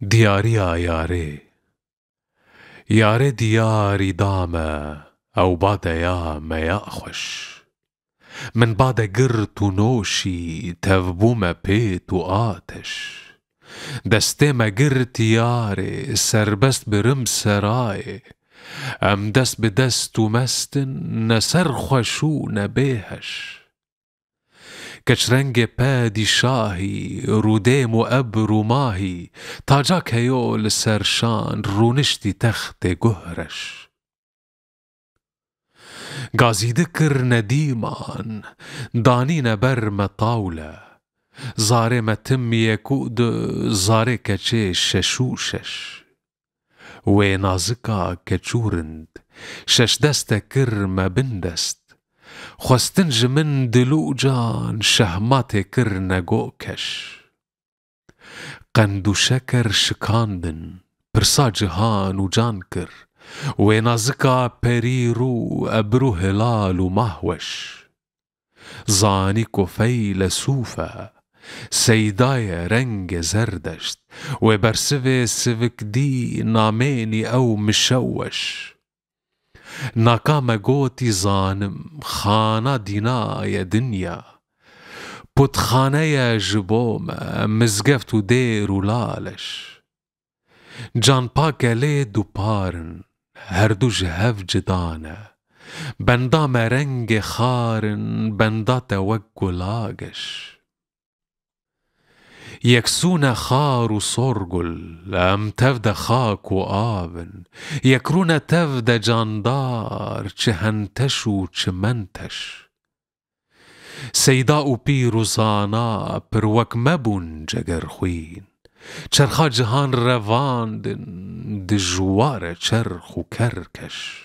دياريا ياري ياري دياري دامة أو بعد يا ما يأخش من بعد قرت ونوشي تفبو ما بيت وآتش دستي ما قرت ياري سربست برم سراي أم دست بدست ومستن نسرخشو نبيهش كشرنج بادي شاهي روديم وأبر وماهي تاجاك هيو لسرشان رونشتي تخت جهرش غازي ذكر نديمان دانينا برمة طاولة زاري ما تم يكود زاري كتشي ششوشش ونازكا كتشورند شش دست كرمة بندست خواستنج من دلوجان شهمات كرنا جوكش قندو شكر شكاندن برسا جهان وجانكر ونازكا بريرو أبرو هلال ومهوش زاني كفيل سوفا سيدايا رنج زردشت وبرسفي سفك دي ناميني أو مشوش ناكام قوتي زانم خانا دينا يا دنيا بود خانه يا جبوم مزقفت دير ولالش جان باك ليد وبارن هردو جهف جدانه بندا مرنگ خارن بندا توقو لاغش يكسون خار وصرقل أم تفد خاك وآبن يكرون تفد جاندار چهنتش و چمنتش سيداء بيرو زانا پروك مبون جگر خوين چرخا جهان رواندن دجوار چرخ و کرکش